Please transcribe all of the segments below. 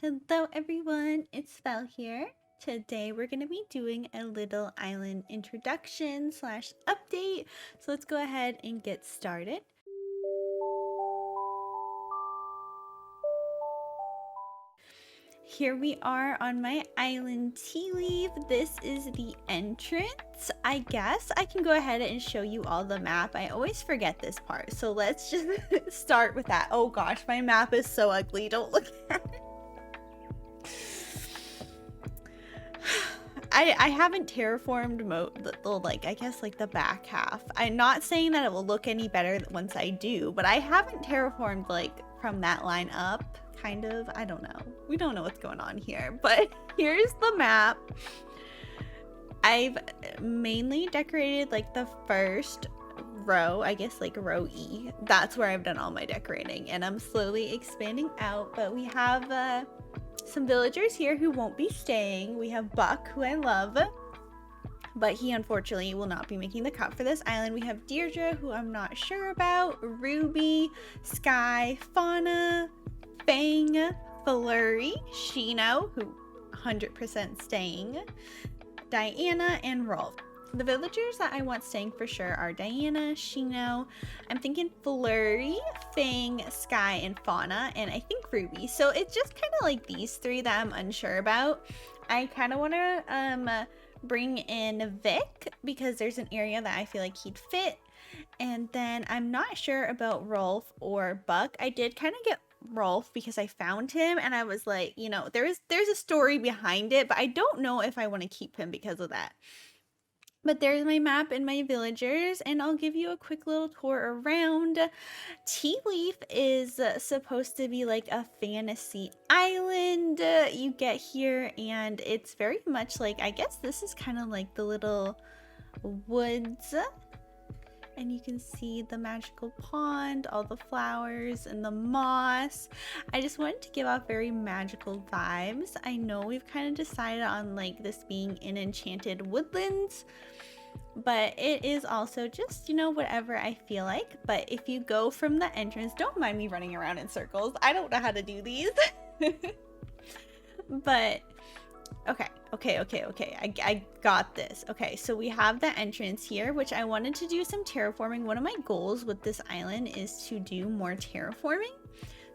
Hello everyone, it's Val here. Today we're going to be doing a little island introduction slash update. So let's go ahead and get started. Here we are on my island tea leaf. This is the entrance. I guess I can go ahead and show you all the map. I always forget this part. So let's just start with that. Oh gosh, my map is so ugly. Don't look at it. I haven't terraformed the back half. I'm not saying that it will look any better once I do, but I haven't terraformed like from that line up, kind of. I don't know. We don't know what's going on here, but here's the map. I've mainly decorated like the first row, I guess like row E. That's where I've done all my decorating, and I'm slowly expanding out, but we have some villagers here who won't be staying. We have Buck, who I love, but he unfortunately will not be making the cut for this island. We have Deirdre, who I'm not sure about, Ruby, Sky, Fauna, Fang, Flurry, Shino, who 100% staying, Diana, and Rolf. The villagers that I want staying for sure are Diana, Shino, I'm thinking Flurry, Fang, Sky, and Fauna, and I think Ruby. So it's just kind of like these three that I'm unsure about. I kind of want to bring in Vic because there's an area that I feel like he'd fit. And then I'm not sure about Rolf or Buck. I did kind of get Rolf because I found him and I was like, you know, there's a story behind it, but I don't know if I want to keep him because of that. But there's my map and my villagers, and I'll give you a quick little tour around. Tea Leaf is supposed to be like a fantasy island. You get here and it's very much like, I guess this is kind of like the little woods. And you can see the magical pond, all the flowers and the moss. I just wanted to give off very magical vibes. I know we've kind of decided on like this being in enchanted woodlands, but it is also just, you know, whatever I feel like. But if you go from the entrance, don't mind me running around in circles. I don't know how to do these. But okay. I got this. Okay, so we have the entrance here, which I wanted to do some terraforming. One of my goals with this island is to do more terraforming.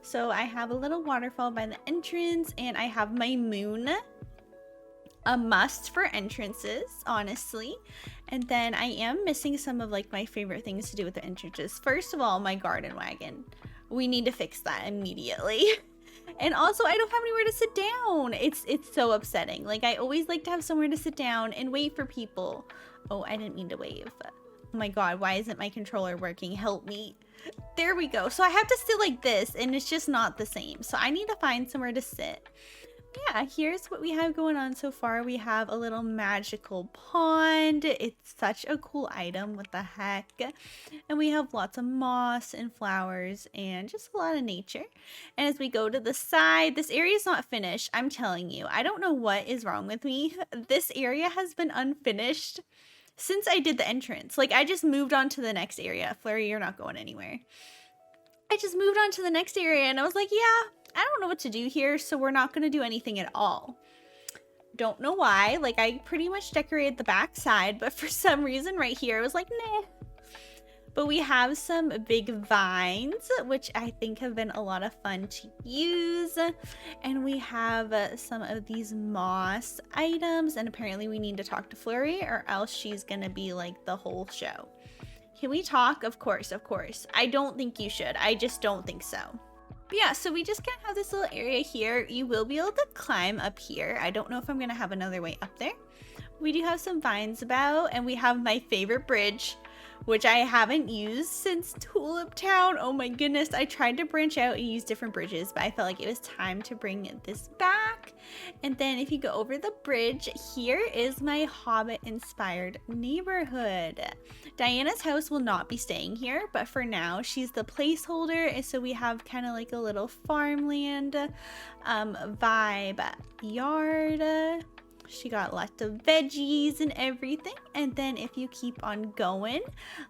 So I have a little waterfall by the entrance, and I have my moon, a must for entrances, honestly. And then I am missing some of like my favorite things to do with the entrances. First of all, my garden wagon. We need to fix that immediately. And also, I don't have anywhere to sit down. It's so upsetting. Like, I always like to have somewhere to sit down and wait for people. Oh, I didn't mean to wave. Oh my god, why isn't my controller working? Help me. There we go. So I have to sit like this, and it's just not the same. So I need to find somewhere to sit. Yeah, here's what we have going on so far. We have a little magical pond. It's such a cool item. What the heck? And we have lots of moss and flowers and just a lot of nature. And as we go to the side, this area is not finished. I'm telling you, I don't know what is wrong with me. This area has been unfinished since I did the entrance. Like, I just moved on to the next area. Flurry, you're not going anywhere. I just moved on to the next area and I was like, yeah, I don't know what to do here, so we're not going to do anything at all. Don't know why. Like, I pretty much decorated the back side, but for some reason right here, I was like, nah. But we have some big vines, which I think have been a lot of fun to use. And we have some of these moss items, and apparently we need to talk to Flurry or else she's going to be like the whole show. Can we talk? Of course, of course. I don't think you should. I just don't think so. But yeah, so we just kind of have this little area here. You will be able to climb up here. I don't know if I'm going to have another way up there. We do have some vines about, and we have my favorite bridge, which I haven't used since Tulip Town. Oh my goodness. I tried to branch out and use different bridges, but I felt like it was time to bring this back. And then if you go over the bridge, here is my Hobbit-inspired neighborhood. Diana's house will not be staying here, but for now, she's the placeholder. And so we have kind of like a little farmland vibe yard. She got lots of veggies and everything. And then if you keep on going,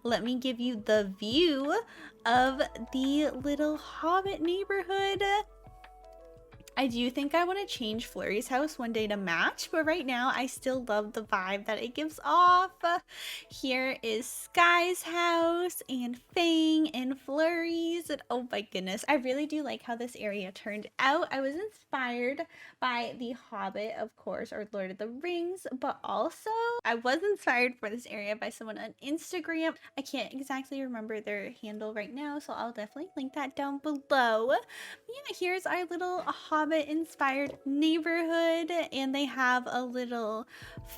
let me give you the view of the little Hobbit neighborhood. I do think I want to change Flurry's house one day to match, but right now I still love the vibe that it gives off. Here is Sky's house and Fang and Flurry's, and oh my goodness, I really do like how this area turned out. I was inspired by The Hobbit, of course, or Lord of the Rings, but also I was inspired for this area by someone on Instagram. I can't exactly remember their handle right now, so I'll definitely link that down below. Yeah, here's our little Hobbit-inspired neighborhood, and they have a little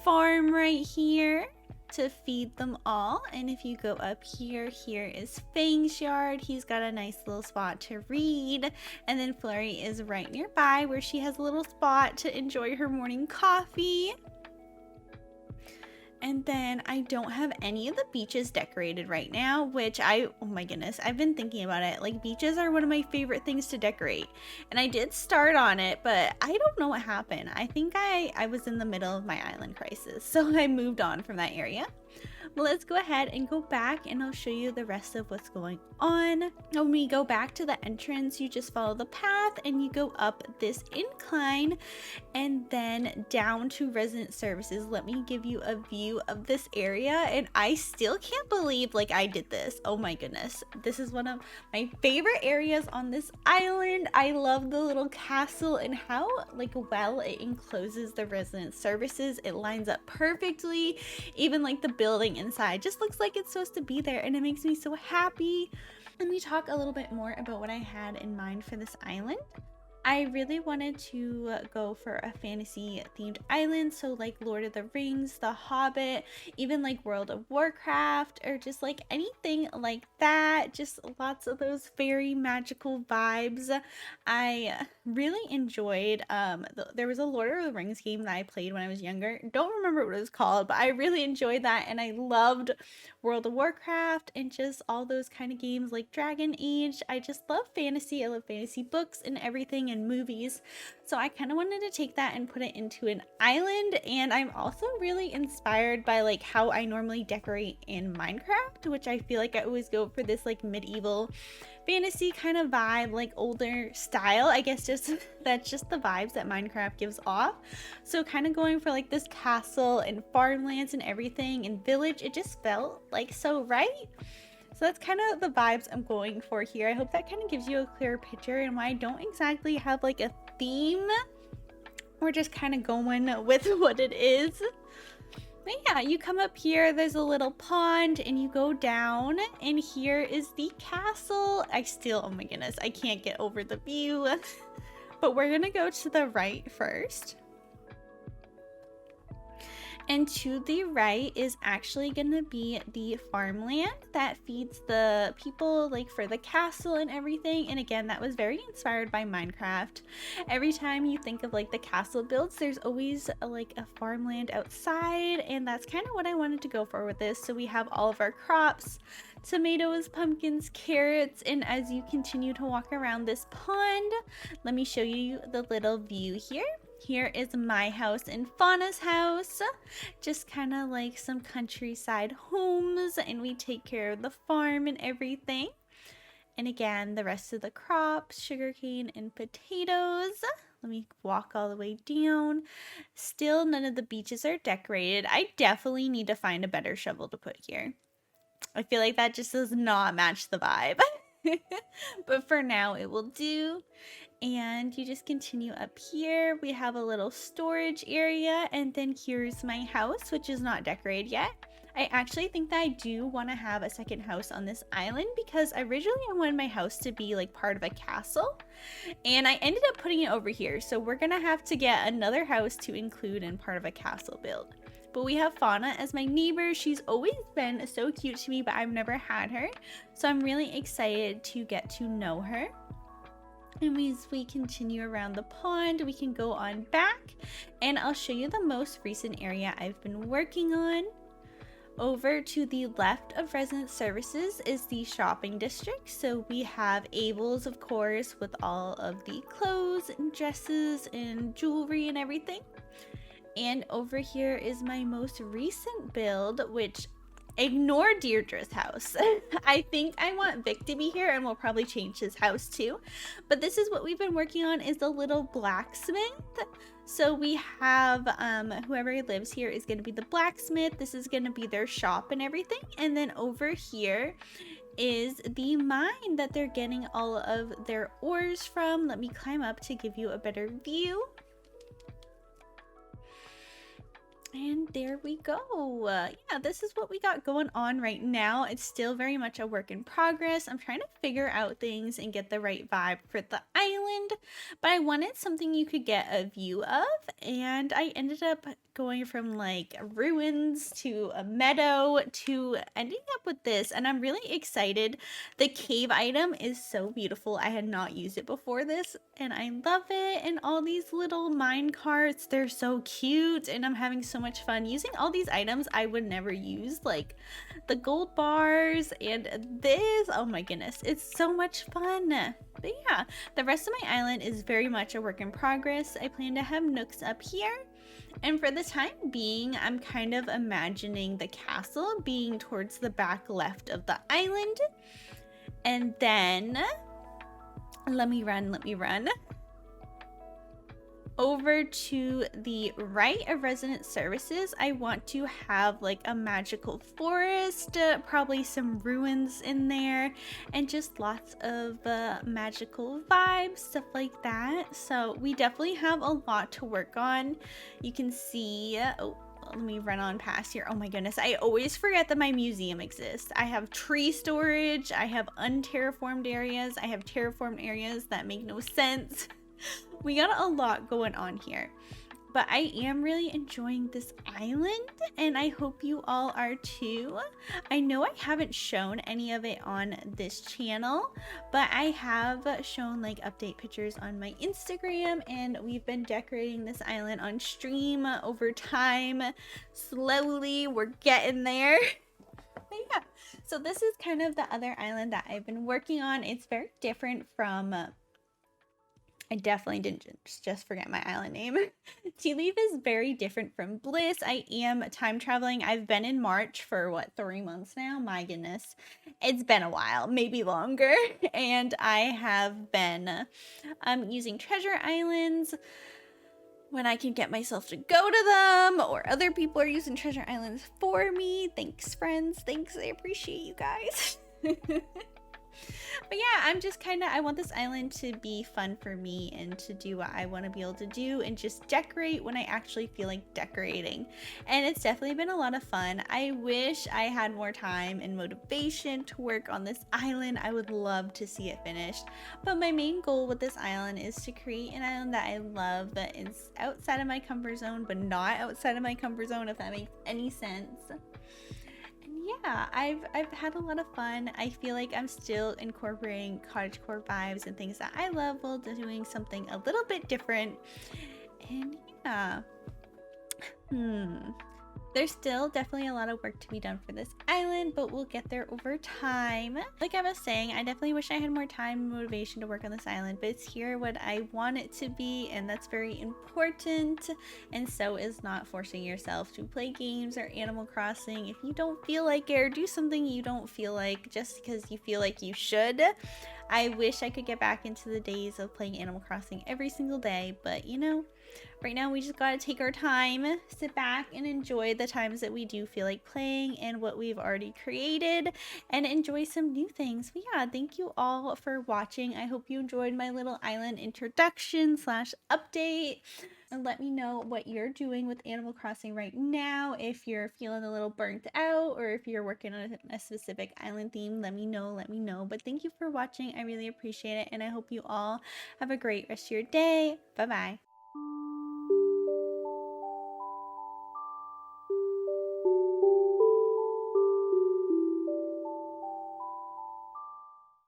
farm right here to feed them all. And if you go up here, here is Fang's yard. He's got a nice little spot to read, and then Flurry is right nearby where she has a little spot to enjoy her morning coffee. And then I don't have any of the beaches decorated right now, which oh my goodness, I've been thinking about it. Like, beaches are one of my favorite things to decorate. And I did start on it, but I don't know what happened. I think I was in the middle of my island crisis, so I moved on from that area. But let's go ahead and go back and I'll show you the rest of what's going on. When we go back to the entrance, you just follow the path and you go up this incline and then down to resident services. Let me give you a view of this area, and I still can't believe like I did this. Oh my goodness. This is one of my favorite areas on this island. I love the little castle and how like well it encloses the resident services. It lines up perfectly. Even like the building inside just looks like it's supposed to be there, and it makes me so happy. Let me talk a little bit more about what I had in mind for this island. I really wanted to go for a fantasy themed island, so like Lord of the Rings, The Hobbit, even like World of Warcraft, or just like anything like that. Just lots of those fairy magical vibes. I really enjoyed there was a Lord of the Rings game that I played when I was younger. Don't remember what it was called, but I really enjoyed that, and I loved World of Warcraft and just all those kind of games like Dragon Age. I just love fantasy. I love fantasy books and everything and movies. So I kind of wanted to take that and put it into an island. And I'm also really inspired by like how I normally decorate in Minecraft, which I feel like I always go for this like medieval fantasy kind of vibe, like older style. I guess just that's just the vibes that Minecraft gives off. So kind of going for like this castle and farmlands and everything and village, it just felt like so right. So that's kind of the vibes I'm going for here. I hope that kind of gives you a clearer picture and why I don't exactly have like a theme. We're just kind of going with what it is. But yeah, you come up here, there's a little pond, and you go down, and here is the castle. Oh my goodness, I can't get over the view. But we're gonna go to the right first. And to the right is actually going to be the farmland that feeds the people, like for the castle and everything. And again, that was very inspired by Minecraft. Every time you think of like the castle builds, there's always like a farmland outside. And that's kind of what I wanted to go for with this. So we have all of our crops, tomatoes, pumpkins, carrots, and as you continue to walk around this pond, let me show you the little view here. Here is my house and Fauna's house, just kind of like some countryside homes, and we take care of the farm and everything. And again, the rest of the crops, sugarcane and potatoes. Let me walk all the way down. Still, none of the beaches are decorated. I definitely need to find a better shovel to put here. I feel like that just does not match the vibe. But for now, it will do. And you just continue up here. We have a little storage area, and then here's my house, which is not decorated yet. I actually think that I do want to have a second house on this island because originally I wanted my house to be like part of a castle, and I ended up putting it over here. So we're gonna have to get another house to include in part of a castle build. But we have Fauna as my neighbor. She's always been so cute to me, but I've never had her. So I'm really excited to get to know her. And as we continue around the pond, we can go on back and I'll show you the most recent area I've been working on. Over to the left of resident services is the shopping district. So we have Abel's, of course, with all of the clothes and dresses and jewelry and everything. And over here is my most recent build, which Ignore Deirdre's house. I think I want Vic to be here, and we'll probably change his house too. But this is what we've been working on, is the little blacksmith. So we have whoever lives here is going to be the blacksmith. This is going to be their shop and everything. And then over here is the mine that they're getting all of their ores from. Let me climb up to give you a better view. And there we go. Yeah, this is what we got going on right now. It's still very much a work in progress. I'm trying to figure out things and get the right vibe for the island, but I wanted something you could get a view of, and I ended up going from like ruins to a meadow to ending up with this, and I'm really excited. The cave item is so beautiful. I had not used it before this, and I love it. And all these little mine carts, they're so cute, and I'm having so much fun using all these items I would never use, like the gold bars and this. Oh my goodness, it's so much fun. But yeah, the rest of my island is very much a work in progress. I plan to have nooks up here, and for the time being, I'm kind of imagining the castle being towards the back left of the island. And then let me run over to the right of resident services. I want to have like a magical forest, probably some ruins in there, and just lots of magical vibes, stuff like that. So we definitely have a lot to work on. You can see, oh, let me run on past here. Oh my goodness, I always forget that my museum exists. I have tree storage, I have unterraformed areas, I have terraformed areas that make no sense. We got a lot going on here, but I am really enjoying this island, and I hope you all are too. I know I haven't shown any of it on this channel, but I have shown like update pictures on my Instagram, and we've been decorating this island on stream over time. Slowly, we're getting there. But yeah, so this is kind of the other island that I've been working on. It's very different from I definitely didn't just forget my island name. Tea Leaf is very different from Bliss. I am time traveling. I've been in March for what, 3 months now? My goodness. It's been a while, maybe longer. And I have been using treasure islands when I can get myself to go to them, or other people are using treasure islands for me. Thanks, friends. Thanks. I appreciate you guys. But yeah, I'm just I want this island to be fun for me and to do what I want to be able to do and just decorate when I actually feel like decorating. And it's definitely been a lot of fun. I wish I had more time and motivation to work on this island. I would love to see it finished. But my main goal with this island is to create an island that I love, that is outside of my comfort zone, but not outside of my comfort zone, if that makes any sense. Yeah, I've had a lot of fun. I feel like I'm still incorporating cottagecore vibes and things that I love while doing something a little bit different. And yeah, there's still definitely a lot of work to be done for this island, but we'll get there over time. Like I was saying, I definitely wish I had more time and motivation to work on this island, but it's here what I want it to be, and that's very important. And so is not forcing yourself to play games or Animal Crossing if you don't feel like it, or do something you don't feel like just because you feel like you should. I wish I could get back into the days of playing Animal Crossing every single day, but you know, right now we just gotta take our time, sit back and enjoy the times that we do feel like playing and what we've already created, and enjoy some new things. But yeah, thank you all for watching. I hope you enjoyed my little island introduction slash update. And let me know what you're doing with Animal Crossing right now. If you're feeling a little burnt out, or if you're working on a specific island theme, let me know. But thank you for watching. I really appreciate it, and I hope you all have a great rest of your day. Bye bye.